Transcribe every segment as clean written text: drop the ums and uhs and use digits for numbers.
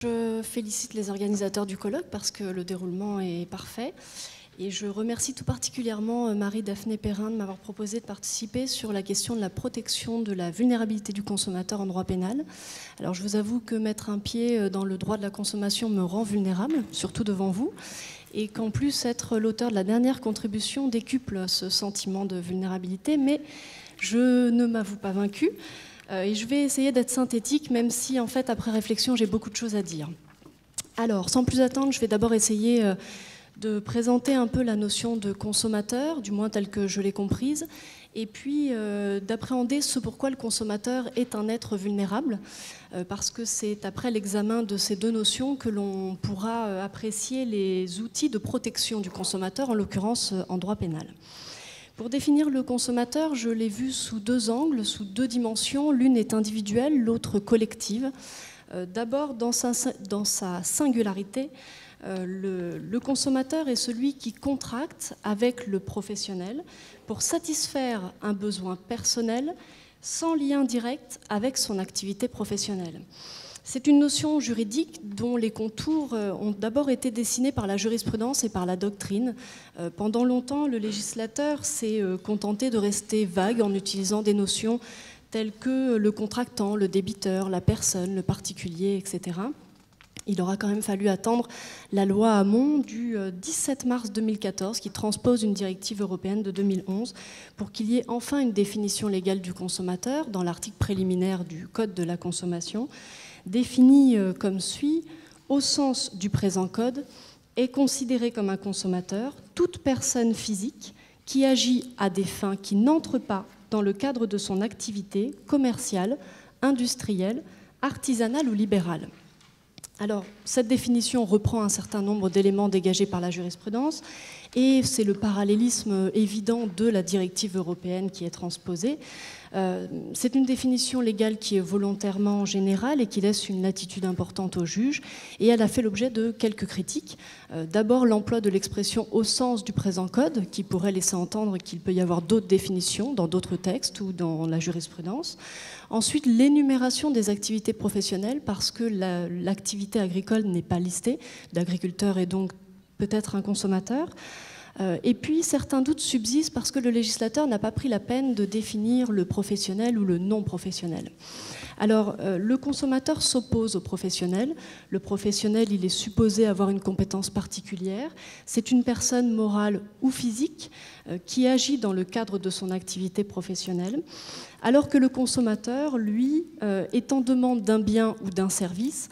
Je félicite les organisateurs du colloque parce que le déroulement est parfait. Et je remercie tout particulièrement Marie-Daphné Perrin de m'avoir proposé de participer sur la question de la protection de la vulnérabilité du consommateur en droit pénal. Alors je vous avoue que mettre un pied dans le droit de la consommation me rend vulnérable, surtout devant vous, et qu'en plus être l'auteur de la dernière contribution décuple ce sentiment de vulnérabilité, mais je ne m'avoue pas vaincue. Et je vais essayer d'être synthétique, même si, en fait, après réflexion, j'ai beaucoup de choses à dire. Alors, sans plus attendre, je vais d'abord essayer de présenter un peu la notion de consommateur, du moins telle que je l'ai comprise, et puis d'appréhender ce pourquoi le consommateur est un être vulnérable, parce que c'est après l'examen de ces deux notions que l'on pourra apprécier les outils de protection du consommateur, en l'occurrence en droit pénal. Pour définir le consommateur, je l'ai vu sous deux angles, sous deux dimensions. L'une est individuelle, l'autre collective. D'abord, dans sa singularité, le consommateur est celui qui contracte avec le professionnel pour satisfaire un besoin personnel sans lien direct avec son activité professionnelle. C'est une notion juridique dont les contours ont d'abord été dessinés par la jurisprudence et par la doctrine. Pendant longtemps, le législateur s'est contenté de rester vague en utilisant des notions telles que le contractant, le débiteur, la personne, le particulier, etc. Il aura quand même fallu attendre la loi Hamon du 17 mars 2014 qui transpose une directive européenne de 2011 pour qu'il y ait enfin une définition légale du consommateur dans l'article préliminaire du Code de la consommation, défini comme suit: au sens du présent code, est considéré comme un consommateur toute personne physique qui agit à des fins qui n'entrent pas dans le cadre de son activité commerciale, industrielle, artisanale ou libérale. Alors, cette définition reprend un certain nombre d'éléments dégagés par la jurisprudence et c'est le parallélisme évident de la directive européenne qui est transposée. C'est une définition légale qui est volontairement générale et qui laisse une latitude importante au juge, et elle a fait l'objet de quelques critiques. D'abord, l'emploi de l'expression « au sens du présent code » qui pourrait laisser entendre qu'il peut y avoir d'autres définitions dans d'autres textes ou dans la jurisprudence. Ensuite, l'énumération des activités professionnelles parce que l'activité agricole n'est pas listée. L'agriculteur est donc peut-être un consommateur. Et puis, certains doutes subsistent parce que le législateur n'a pas pris la peine de définir le professionnel ou le non-professionnel. Alors, le consommateur s'oppose au professionnel. Le professionnel, il est supposé avoir une compétence particulière. C'est une personne morale ou physique qui agit dans le cadre de son activité professionnelle, alors que le consommateur, lui, est en demande d'un bien ou d'un service,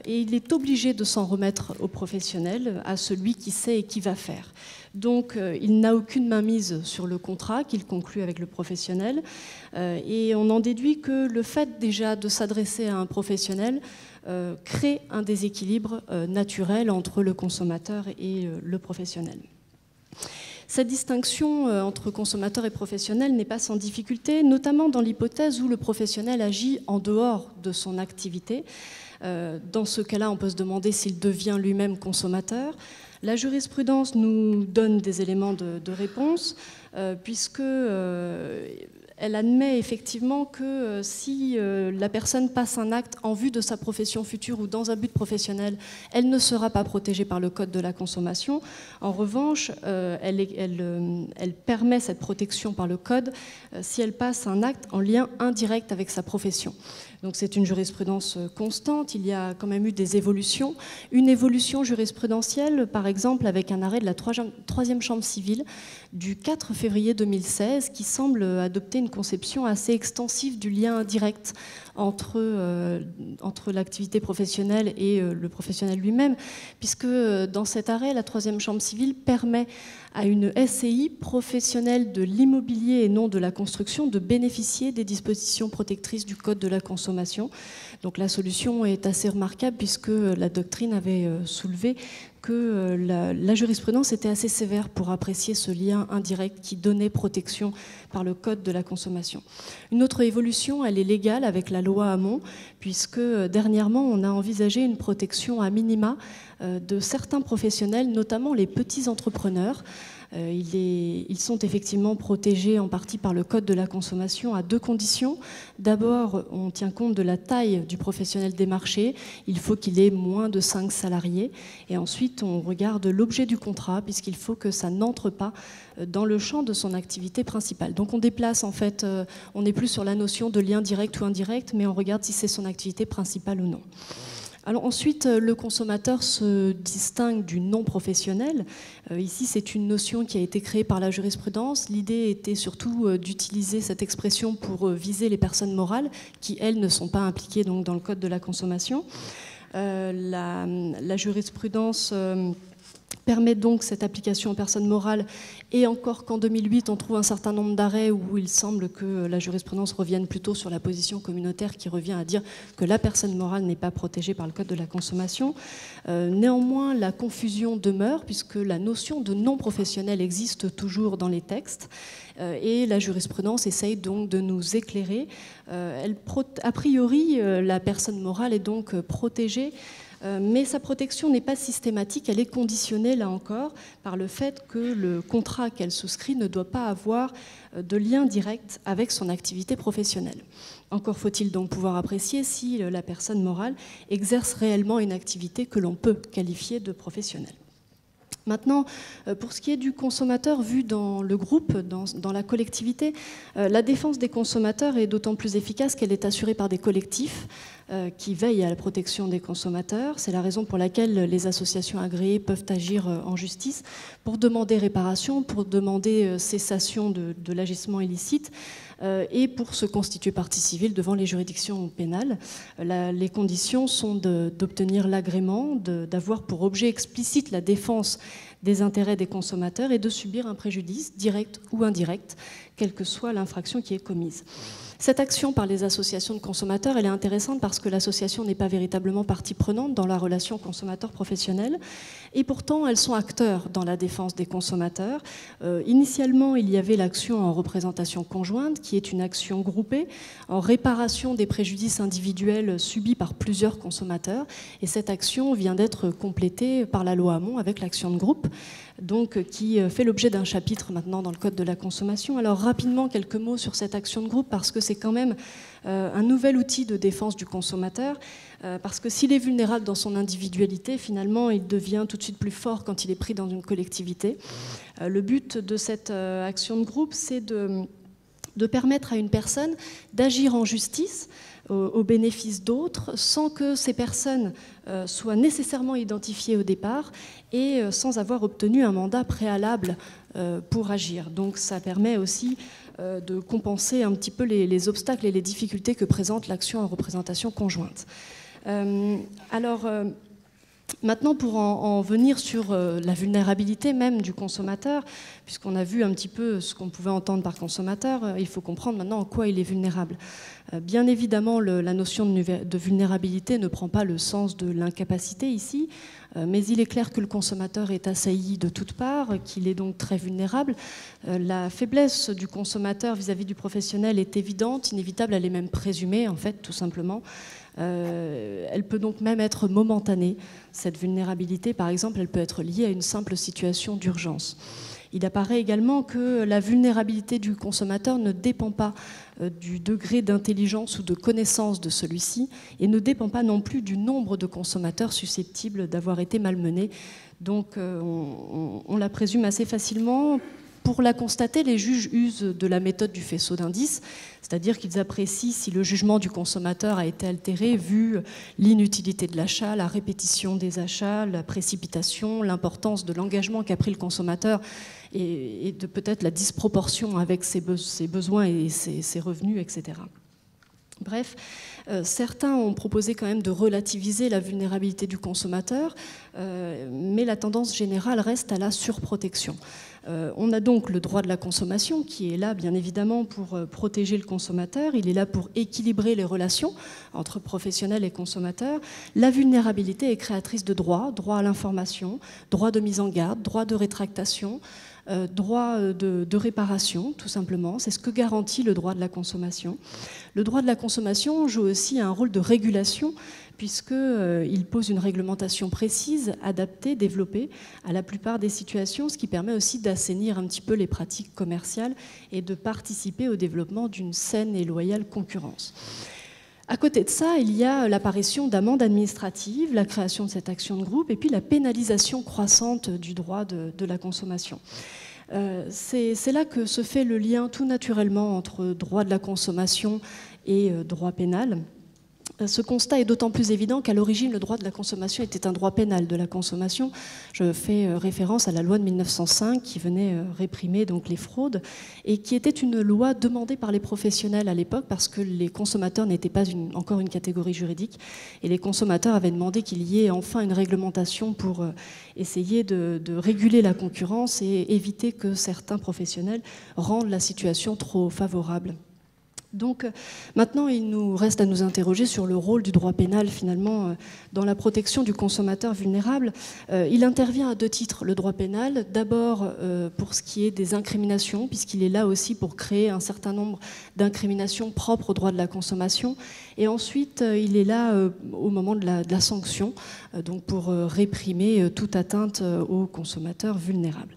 et il est obligé de s'en remettre au professionnel, à celui qui sait et qui va faire. Donc, il n'a aucune mainmise sur le contrat qu'il conclut avec le professionnel, et on en déduit que le fait déjà de s'adresser à un professionnel crée un déséquilibre naturel entre le consommateur et le professionnel. Cette distinction entre consommateur et professionnel n'est pas sans difficulté, notamment dans l'hypothèse où le professionnel agit en dehors de son activité. Dans ce cas-là, on peut se demander s'il devient lui-même consommateur. La jurisprudence nous donne des éléments de réponse, puisque elle admet effectivement que si la personne passe un acte en vue de sa profession future ou dans un but professionnel, elle ne sera pas protégée par le Code de la consommation. En revanche, elle permet cette protection par le Code si elle passe un acte en lien indirect avec sa profession. Donc c'est une jurisprudence constante, il y a quand même eu des évolutions. Une évolution jurisprudentielle, par exemple, avec un arrêt de la 3e chambre civile du 4 février 2016, qui semble adopter une conception assez extensive du lien indirect entre l'activité professionnelle et le professionnel lui-même, puisque dans cet arrêt, la 3e chambre civile permet à une SCI professionnelle de l'immobilier et non de la construction de bénéficier des dispositions protectrices du Code de la consommation. Donc la solution est assez remarquable puisque la doctrine avait soulevé que la jurisprudence était assez sévère pour apprécier ce lien indirect qui donnait protection par le Code de la consommation. Une autre évolution, elle est légale avec la loi Hamon, puisque dernièrement, on a envisagé une protection à minima de certains professionnels, notamment les petits entrepreneurs, Ils sont effectivement protégés en partie par le Code de la consommation à deux conditions. D'abord, on tient compte de la taille du professionnel démarché. Il faut qu'il ait moins de 5 salariés. Et ensuite, on regarde l'objet du contrat, puisqu'il faut que ça n'entre pas dans le champ de son activité principale. Donc on déplace, en fait, on n'est plus sur la notion de lien direct ou indirect, mais on regarde si c'est son activité principale ou non. Alors ensuite, le consommateur se distingue du non professionnel. Ici, c'est une notion qui a été créée par la jurisprudence. L'idée était surtout d'utiliser cette expression pour viser les personnes morales qui, elles, ne sont pas impliquées donc, dans le Code de la consommation. La jurisprudence permet donc cette application aux personnes morales, et encore qu'en 2008 on trouve un certain nombre d'arrêts où il semble que la jurisprudence revienne plutôt sur la position communautaire qui revient à dire que la personne morale n'est pas protégée par le Code de la consommation. Néanmoins, la confusion demeure puisque la notion de non professionnel existe toujours dans les textes et la jurisprudence essaye donc de nous éclairer. A priori, la personne morale est donc protégée, mais sa protection n'est pas systématique, elle est conditionnée, là encore, par le fait que le contrat qu'elle souscrit ne doit pas avoir de lien direct avec son activité professionnelle. Encore faut-il donc pouvoir apprécier si la personne morale exerce réellement une activité que l'on peut qualifier de professionnelle. Maintenant, pour ce qui est du consommateur vu dans le groupe, dans la collectivité, la défense des consommateurs est d'autant plus efficace qu'elle est assurée par des collectifs qui veillent à la protection des consommateurs. C'est la raison pour laquelle les associations agréées peuvent agir en justice pour demander réparation, pour demander cessation de l'agissement illicite et pour se constituer partie civile devant les juridictions pénales. Les conditions sont d'obtenir l'agrément, d'avoir pour objet explicite la défense des intérêts des consommateurs et de subir un préjudice direct ou indirect, quelle que soit l'infraction qui est commise. Cette action par les associations de consommateurs, elle est intéressante parce que l'association n'est pas véritablement partie prenante dans la relation consommateur-professionnel et pourtant elles sont acteurs dans la défense des consommateurs. Initialement, il y avait l'action en représentation conjointe qui est une action groupée en réparation des préjudices individuels subis par plusieurs consommateurs et cette action vient d'être complétée par la loi Hamon avec l'action de groupe, donc, qui fait l'objet d'un chapitre maintenant dans le Code de la consommation. Alors rapidement, quelques mots sur cette action de groupe parce que c'est quand même un nouvel outil de défense du consommateur, parce que s'il est vulnérable dans son individualité, finalement, il devient tout de suite plus fort quand il est pris dans une collectivité. Le but de cette action de groupe, c'est de permettre à une personne d'agir en justice au bénéfice d'autres, sans que ces personnes soient nécessairement identifiées au départ et sans avoir obtenu un mandat préalable pour agir. Donc ça permet aussi de compenser un petit peu les obstacles et les difficultés que présente l'action en représentation conjointe. Maintenant, pour en venir sur la vulnérabilité même du consommateur, puisqu'on a vu un petit peu ce qu'on pouvait entendre par consommateur, il faut comprendre maintenant en quoi il est vulnérable. Bien évidemment, la notion de vulnérabilité ne prend pas le sens de l'incapacité ici, mais il est clair que le consommateur est assailli de toutes parts, qu'il est donc très vulnérable. La faiblesse du consommateur vis-à-vis du professionnel est évidente, inévitable, elle est même présumée, en fait, tout simplement. Elle peut donc même être momentanée. Cette vulnérabilité, par exemple, elle peut être liée à une simple situation d'urgence. Il apparaît également que la vulnérabilité du consommateur ne dépend pas du degré d'intelligence ou de connaissance de celui-ci et ne dépend pas non plus du nombre de consommateurs susceptibles d'avoir été malmenés. Donc on la présume assez facilement. Pour la constater, les juges usent de la méthode du faisceau d'indices, c'est-à-dire qu'ils apprécient si le jugement du consommateur a été altéré vu l'inutilité de l'achat, la répétition des achats, la précipitation, l'importance de l'engagement qu'a pris le consommateur et de peut-être la disproportion avec ses besoins et ses revenus, etc. Bref, certains ont proposé quand même de relativiser la vulnérabilité du consommateur, mais la tendance générale reste à la surprotection. On a donc le droit de la consommation qui est là bien évidemment pour protéger le consommateur, il est là pour équilibrer les relations entre professionnels et consommateurs. La vulnérabilité est créatrice de droits, droit à l'information, droit de mise en garde, droit de rétractation, droit de réparation tout simplement, c'est ce que garantit le droit de la consommation. Le droit de la consommation joue aussi un rôle de régulation puisqu'il pose une réglementation précise, adaptée, développée à la plupart des situations, ce qui permet aussi d'assainir un petit peu les pratiques commerciales et de participer au développement d'une saine et loyale concurrence. À côté de ça, il y a l'apparition d'amendes administratives, la création de cette action de groupe et puis la pénalisation croissante du droit de la consommation. C'est là que se fait le lien tout naturellement entre droit de la consommation et droit pénal. Ce constat est d'autant plus évident qu'à l'origine, le droit de la consommation était un droit pénal de la consommation. Je fais référence à la loi de 1905 qui venait réprimer donc les fraudes et qui était une loi demandée par les professionnels à l'époque parce que les consommateurs n'étaient pas encore une catégorie juridique et les consommateurs avaient demandé qu'il y ait enfin une réglementation pour essayer de réguler la concurrence et éviter que certains professionnels rendent la situation trop favorable. Donc maintenant, il nous reste à nous interroger sur le rôle du droit pénal finalement dans la protection du consommateur vulnérable. Il intervient à deux titres, le droit pénal, d'abord pour ce qui est des incriminations, puisqu'il est là aussi pour créer un certain nombre d'incriminations propres au droit de la consommation, et ensuite il est là au moment de la sanction, donc pour réprimer toute atteinte aux consommateurs vulnérables.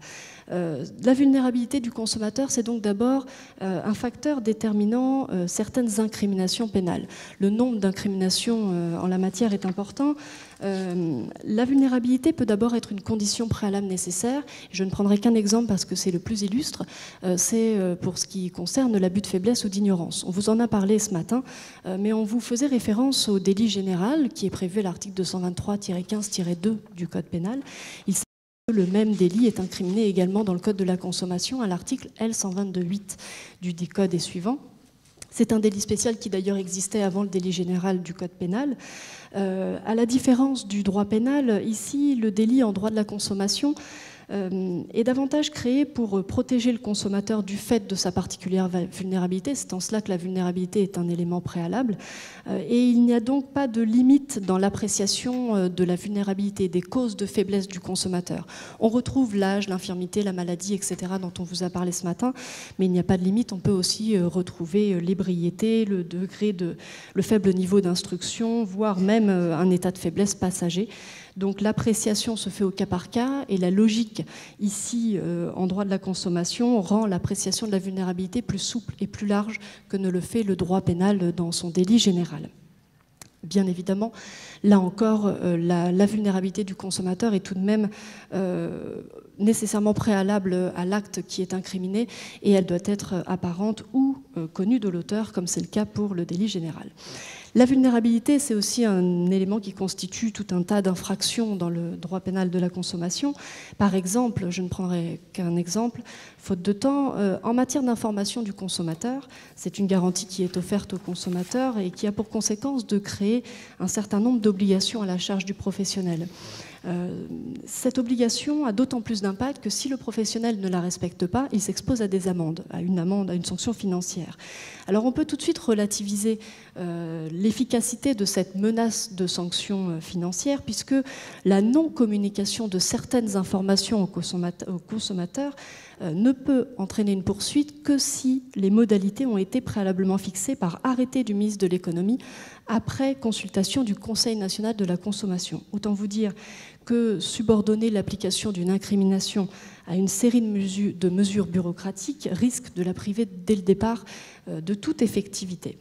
La vulnérabilité du consommateur, c'est donc d'abord un facteur déterminant certaines incriminations pénales. Le nombre d'incriminations en la matière est important. La vulnérabilité peut d'abord être une condition préalable nécessaire. Je ne prendrai qu'un exemple parce que c'est le plus illustre. C'est pour ce qui concerne l'abus de faiblesse ou d'ignorance. On vous en a parlé ce matin, mais on vous faisait référence au délit général qui est prévu à l'article 223-15-2 du Code pénal. Le même délit est incriminé également dans le Code de la consommation à l'article L122.8 du Code et suivant. C'est un délit spécial qui d'ailleurs existait avant le délit général du Code pénal. À la différence du droit pénal, ici, le délit en droit de la consommation est davantage créé pour protéger le consommateur du fait de sa particulière vulnérabilité. C'est en cela que la vulnérabilité est un élément préalable. Et il n'y a donc pas de limite dans l'appréciation de la vulnérabilité, des causes de faiblesse du consommateur. On retrouve l'âge, l'infirmité, la maladie, etc., dont on vous a parlé ce matin, mais il n'y a pas de limite. On peut aussi retrouver l'ébriété, le faible niveau d'instruction, voire même un état de faiblesse passager. Donc l'appréciation se fait au cas par cas et la logique ici en droit de la consommation rend l'appréciation de la vulnérabilité plus souple et plus large que ne le fait le droit pénal dans son délit général. Bien évidemment, là encore, la vulnérabilité du consommateur est tout de même nécessairement préalable à l'acte qui est incriminé et elle doit être apparente ou connue de l'auteur, comme c'est le cas pour le délit général. La vulnérabilité, c'est aussi un élément qui constitue tout un tas d'infractions dans le droit pénal de la consommation. Par exemple, je ne prendrai qu'un exemple, faute de temps, en matière d'information du consommateur, c'est une garantie qui est offerte au consommateur et qui a pour conséquence de créer un certain nombre d'obligations à la charge du professionnel. Cette obligation a d'autant plus d'impact que si le professionnel ne la respecte pas, il s'expose à des amendes, à une sanction financière. Alors on peut tout de suite relativiser l'efficacité de cette menace de sanction financière puisque la non-communication de certaines informations aux consommateurs ne peut entraîner une poursuite que si les modalités ont été préalablement fixées par arrêté du ministre de l'économie après consultation du Conseil national de la consommation. Autant vous dire que subordonner l'application d'une incrimination à une série de mesures bureaucratiques risque de la priver dès le départ de toute effectivité.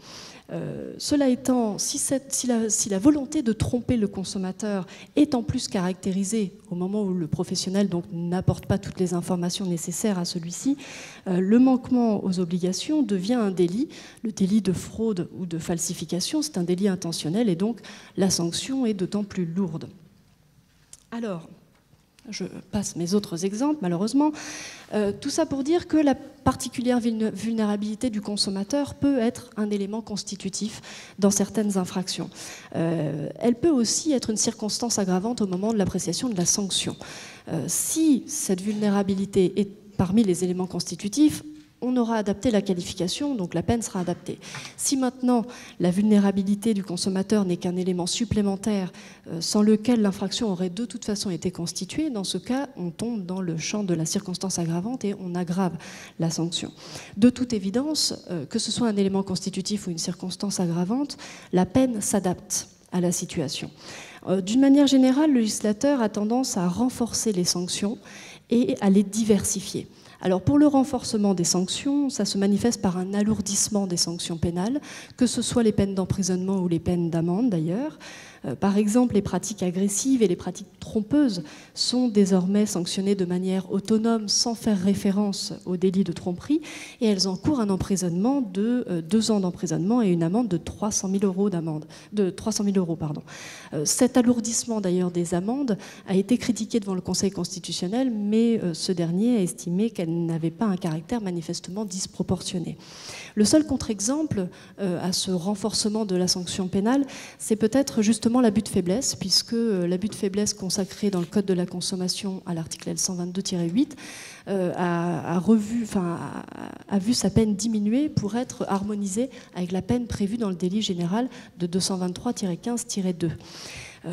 Cela étant, si la volonté de tromper le consommateur est en plus caractérisée au moment où le professionnel n'apporte pas toutes les informations nécessaires à celui-ci, le manquement aux obligations devient un délit. Le délit de fraude ou de falsification, c'est un délit intentionnel et donc la sanction est d'autant plus lourde. Alors, je passe mes autres exemples, malheureusement. Tout ça pour dire que la particulière vulnérabilité du consommateur peut être un élément constitutif dans certaines infractions. Elle peut aussi être une circonstance aggravante au moment de l'appréciation de la sanction. Si cette vulnérabilité est parmi les éléments constitutifs, on aura adapté la qualification, donc la peine sera adaptée. Si maintenant la vulnérabilité du consommateur n'est qu'un élément supplémentaire sans lequel l'infraction aurait de toute façon été constituée, dans ce cas, on tombe dans le champ de la circonstance aggravante et on aggrave la sanction. De toute évidence, que ce soit un élément constitutif ou une circonstance aggravante, la peine s'adapte à la situation. D'une manière générale, le législateur a tendance à renforcer les sanctions et à les diversifier. Alors pour le renforcement des sanctions, ça se manifeste par un alourdissement des sanctions pénales, que ce soit les peines d'emprisonnement ou les peines d'amende d'ailleurs. Par exemple, les pratiques agressives et les pratiques trompeuses sont désormais sanctionnées de manière autonome sans faire référence au délit de tromperie et elles encourent un emprisonnement de 2 ans d'emprisonnement et une amende de 300 000 euros Cet alourdissement d'ailleurs des amendes a été critiqué devant le Conseil constitutionnel, mais ce dernier a estimé qu'elle n'avait pas un caractère manifestement disproportionné. Le seul contre-exemple à ce renforcement de la sanction pénale, c'est peut-être justement l'abus de faiblesse, puisque l'abus de faiblesse consacré dans le Code de la consommation à l'article L122-8 a vu sa peine diminuer pour être harmonisée avec la peine prévue dans le délit général de 223-15-2.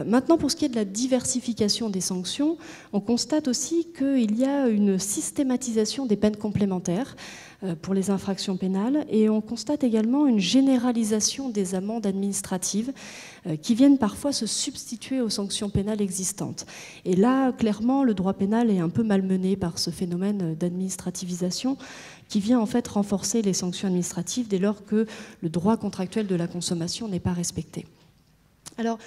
Maintenant, pour ce qui est de la diversification des sanctions, on constate aussi qu'il y a une systématisation des peines complémentaires pour les infractions pénales et on constate également une généralisation des amendes administratives qui viennent parfois se substituer aux sanctions pénales existantes. Et là, clairement, le droit pénal est un peu malmené par ce phénomène d'administrativisation qui vient en fait renforcer les sanctions administratives dès lors que le droit contractuel de la consommation n'est pas respecté. Alors,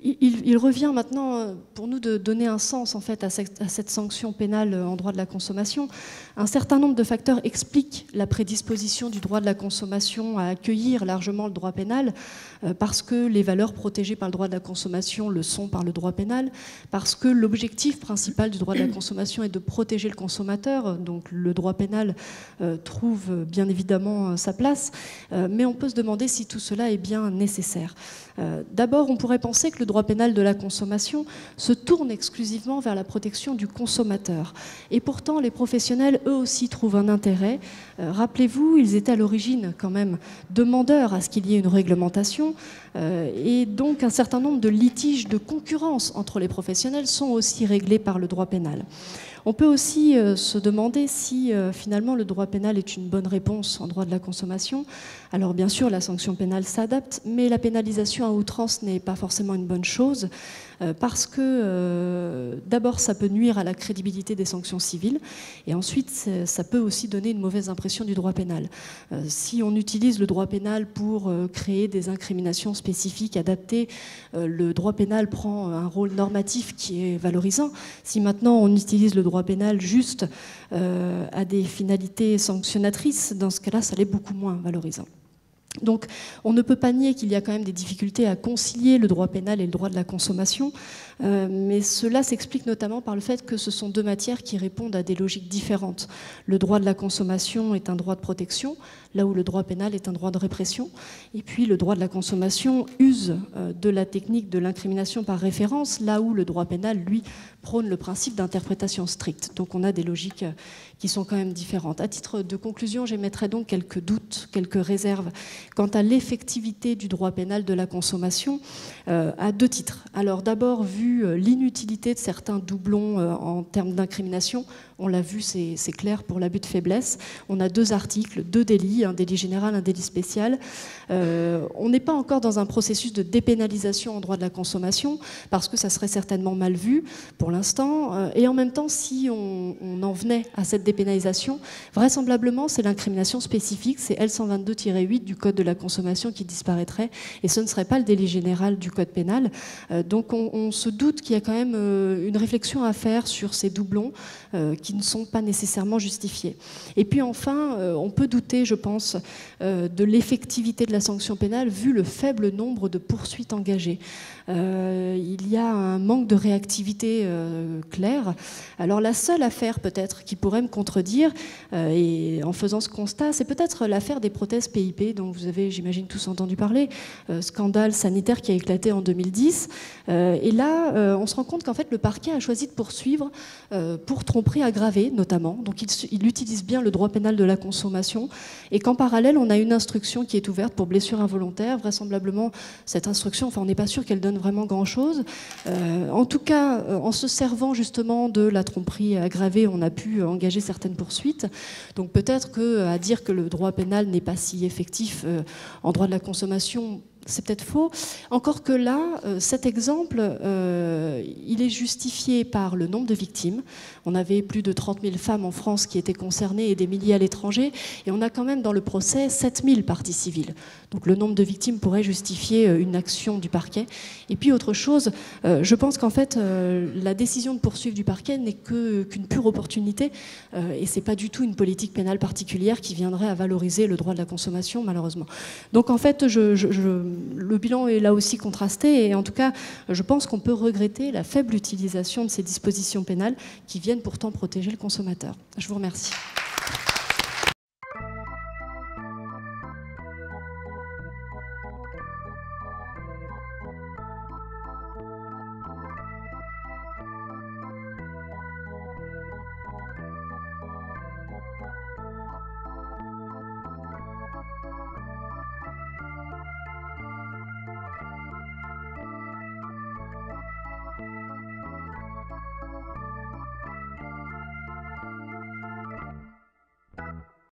il revient maintenant pour nous de donner un sens en fait à cette sanction pénale en droit de la consommation. Un certain nombre de facteurs expliquent la prédisposition du droit de la consommation à accueillir largement le droit pénal, parce que les valeurs protégées par le droit de la consommation le sont par le droit pénal, parce que l'objectif principal du droit de la consommation est de protéger le consommateur, donc le droit pénal trouve bien évidemment sa place, mais on peut se demander si tout cela est bien nécessaire. D'abord, on pourrait penser que le droit pénal de la consommation se tourne exclusivement vers la protection du consommateur. Et pourtant, les professionnels, eux aussi, trouvent un intérêt. Rappelez-vous, ils étaient à l'origine quand même demandeurs à ce qu'il y ait une réglementation. Et donc, un certain nombre de litiges de concurrence entre les professionnels sont aussi réglés par le droit pénal. On peut aussi se demander si finalement le droit pénal est une bonne réponse en droit de la consommation. Alors bien sûr, la sanction pénale s'adapte, mais la pénalisation à outrance n'est pas forcément une bonne chose parce que d'abord ça peut nuire à la crédibilité des sanctions civiles et ensuite ça peut aussi donner une mauvaise impression du droit pénal. Si on utilise le droit pénal pour créer des incriminations spécifiques adaptées, le droit pénal prend un rôle normatif qui est valorisant. Si maintenant on utilise le droit pénal juste à des finalités sanctionnatrices, dans ce cas-là, ça l'est beaucoup moins valorisant. Donc on ne peut pas nier qu'il y a quand même des difficultés à concilier le droit pénal et le droit de la consommation, mais cela s'explique notamment par le fait que ce sont deux matières qui répondent à des logiques différentes. Le droit de la consommation est un droit de protection, là où le droit pénal est un droit de répression, et puis le droit de la consommation use de la technique de l'incrimination par référence, là où le droit pénal, lui, prône le principe d'interprétation stricte. Donc on a des logiques qui sont quand même différentes. À titre de conclusion, j'émettrai donc quelques doutes, quelques réserves quant à l'effectivité du droit pénal de la consommation à deux titres. Alors d'abord, vu l'inutilité de certains doublons en termes d'incrimination, on l'a vu, c'est clair pour l'abus de faiblesse. On a deux articles, deux délits, un délit général, un délit spécial. On n'est pas encore dans un processus de dépénalisation en droit de la consommation, parce que ça serait certainement mal vu pour l'instant. Et en même temps, si on en venait à cette dépénalisation, vraisemblablement, c'est l'incrimination spécifique, c'est L122-8 du Code de la consommation qui disparaîtrait, et ce ne serait pas le délit général du Code pénal. Donc on se doute qu'il y a quand même une réflexion à faire sur ces doublons qui ne sont pas nécessairement justifiés. Et puis enfin, on peut douter, je pense, de l'effectivité de la sanction pénale vu le faible nombre de poursuites engagées. Il y a un manque de réactivité clair. Alors la seule affaire peut-être qui pourrait me contredire, et en faisant ce constat, c'est peut-être l'affaire des prothèses PIP dont vous avez, j'imagine, tous entendu parler, scandale sanitaire qui a éclaté en 2010. Et là, on se rend compte qu'en fait le parquet a choisi de poursuivre pour tromperie aggravée notamment. Donc il utilise bien le droit pénal de la consommation et qu'en parallèle on a une instruction qui est ouverte pour blessure involontaire. Vraisemblablement cette instruction, enfin on n'est pas sûr qu'elle donne vraiment grand-chose. En tout cas, en se servant justement de la tromperie aggravée, on a pu engager certaines poursuites. Donc peut-être qu'à dire que le droit pénal n'est pas si effectif en droit de la consommation, c'est peut-être faux. Encore que là, cet exemple, il est justifié par le nombre de victimes. On avait plus de 30 000 femmes en France qui étaient concernées et des milliers à l'étranger. Et on a quand même dans le procès 7 000 parties civiles. Donc le nombre de victimes pourrait justifier une action du parquet. Et puis autre chose, je pense qu'en fait, la décision de poursuivre du parquet n'est qu'une pure opportunité. Et ce n'est pas du tout une politique pénale particulière qui viendrait à valoriser le droit de la consommation, malheureusement. Donc en fait, le bilan est là aussi contrasté. Et en tout cas, je pense qu'on peut regretter la faible utilisation de ces dispositions pénales qui viennent pourtant protéger le consommateur. Je vous remercie.